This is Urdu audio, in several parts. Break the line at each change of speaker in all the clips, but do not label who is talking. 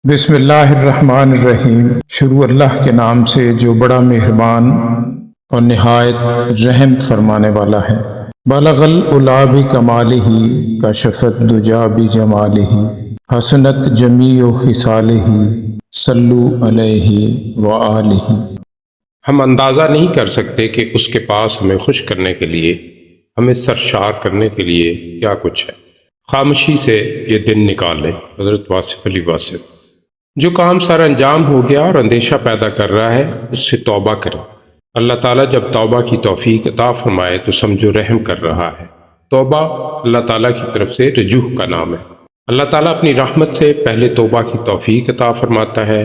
بسم اللہ الرحمن الرحیم۔ شروع اللہ کے نام سے جو بڑا مہربان اور نہایت رحم فرمانے والا ہے۔ بلغ العلا بکمالہ کشف الدجی بجمالہ حسنت جمیع خصالہ صلو علیہ وآلہ۔
ہم اندازہ نہیں کر سکتے کہ اس کے پاس ہمیں خوش کرنے کے لیے، ہمیں سرشار کرنے کے لیے کیا کچھ ہے۔ خاموشی سے یہ دن نکال لیں۔ حضرت واصف علی واصف۔ جو کام سر انجام ہو گیا اور اندیشہ پیدا کر رہا ہے، اس سے توبہ کریں۔ اللہ تعالیٰ جب توبہ کی توفیق عطا فرمائے تو سمجھو رحم کر رہا ہے۔ توبہ اللہ تعالیٰ کی طرف سے رجوع کا نام ہے۔ اللہ تعالیٰ اپنی رحمت سے پہلے توبہ کی توفیق عطا فرماتا ہے۔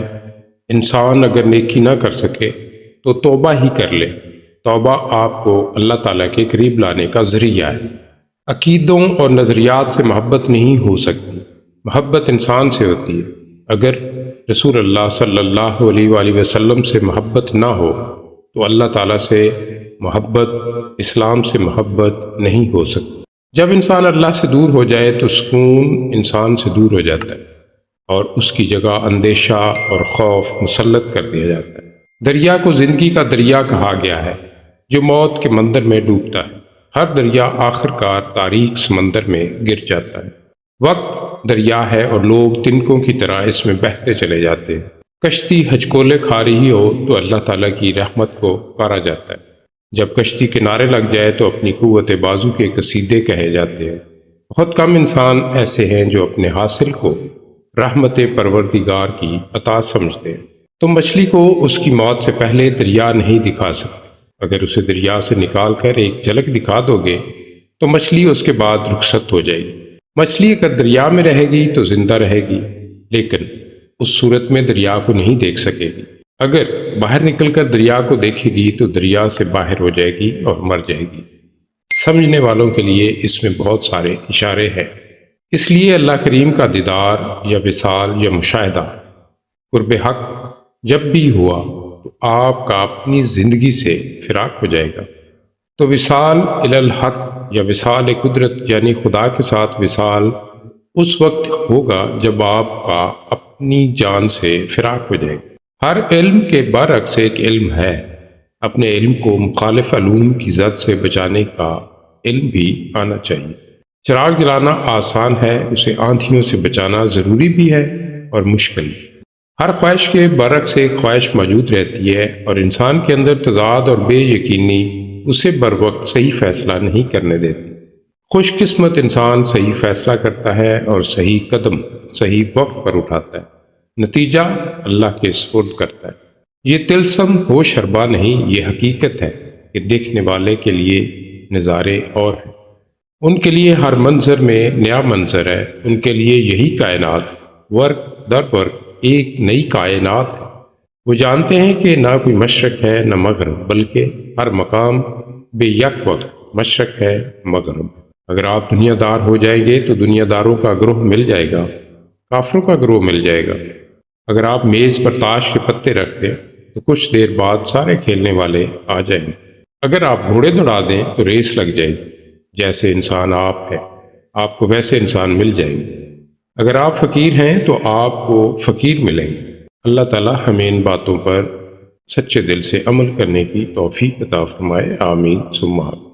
انسان اگر نیکی نہ کر سکے تو توبہ ہی کر لے۔ توبہ آپ کو اللہ تعالیٰ کے قریب لانے کا ذریعہ ہے۔ عقیدوں اور نظریات سے محبت نہیں ہو سکتی، محبت انسان سے ہوتی ہے۔ اگر رسول اللہ صلی اللہ علیہ وآلہ وسلم سے محبت نہ ہو تو اللہ تعالیٰ سے محبت، اسلام سے محبت نہیں ہو سکتی۔ جب انسان اللہ سے دور ہو جائے تو سکون انسان سے دور ہو جاتا ہے اور اس کی جگہ اندیشہ اور خوف مسلط کر دیا جاتا ہے۔ دریا کو زندگی کا دریا کہا گیا ہے جو موت کے مندر میں ڈوبتا ہے۔ ہر دریا آخر کار تاریک سمندر میں گر جاتا ہے۔ وقت دریا ہے اور لوگ تنکوں کی طرح اس میں بہتے چلے جاتے ہیں۔ کشتی ہچکولے کھا رہی ہو تو اللہ تعالیٰ کی رحمت کو پارا جاتا ہے۔ جب کشتی کنارے لگ جائے تو اپنی قوت بازو کے قصیدے کہے جاتے ہیں۔ بہت کم انسان ایسے ہیں جو اپنے حاصل کو رحمت پروردگار کی عطا سمجھتے ہیں۔ تم مچھلی کو اس کی موت سے پہلے دریا نہیں دکھا سکتے۔ اگر اسے دریا سے نکال کر ایک جھلک دکھا دو گے تو مچھلی اس کے بعد رخصت ہو جائے گی۔ مچھلی اگر دریا میں رہے گی تو زندہ رہے گی، لیکن اس صورت میں دریا کو نہیں دیکھ سکے گی۔ اگر باہر نکل کر دریا کو دیکھے گی تو دریا سے باہر ہو جائے گی اور مر جائے گی۔ سمجھنے والوں کے لیے اس میں بہت سارے اشارے ہیں۔ اس لیے اللہ کریم کا دیدار یا وصال یا مشاہدہ قرب حق جب بھی ہوا تو آپ کا اپنی زندگی سے فراق ہو جائے گا۔ تو وصال الی الحق یا وصال قدرت یعنی خدا کے ساتھ وصال اس وقت ہوگا جب آپ کا اپنی جان سے فراق ہو جائے گا۔ ہر علم کے برعکس ایک علم ہے۔ اپنے علم کو مخالف علوم کی زد سے بچانے کا علم بھی آنا چاہیے۔ چراغ جلانا آسان ہے، اسے آندھیوں سے بچانا ضروری بھی ہے اور مشکل بھی۔ ہر خواہش کے برعکس ایک خواہش موجود رہتی ہے اور انسان کے اندر تضاد اور بے یقینی اسے بروقت صحیح فیصلہ نہیں کرنے دیتی۔ خوش قسمت انسان صحیح فیصلہ کرتا ہے اور صحیح قدم صحیح وقت پر اٹھاتا ہے، نتیجہ اللہ کے سپرد کرتا ہے۔ یہ طلسم ہوش حربا نہیں، یہ حقیقت ہے کہ دیکھنے والے کے لیے نظارے اور ہیں۔ ان کے لیے ہر منظر میں نیا منظر ہے، ان کے لیے یہی کائنات ورق در ورق ایک نئی کائنات ہے۔ وہ جانتے ہیں کہ نہ کوئی مشرق ہے نہ مغرب، بلکہ ہر مقام بے یک وقت مشرق ہے مغرب۔ اگر آپ دنیا دار ہو جائیں گے تو دنیا داروں کا گروہ مل جائے گا، کافروں کا گروہ مل جائے گا۔ اگر آپ میز پر تاش کے پتے رکھ دیں تو کچھ دیر بعد سارے کھیلنے والے آ جائیں گے۔ اگر آپ گھوڑے دوڑا دیں تو ریس لگ جائے گی۔ جیسے انسان آپ ہے، آپ کو ویسے انسان مل جائیں گے۔ اگر آپ فقیر ہیں تو آپ کو فقیر ملیں گے۔ اللہ تعالیٰ ہمیں ان باتوں پر سچے دل سے عمل کرنے کی توفیق عطا فرمائے، آمین ثم آمین۔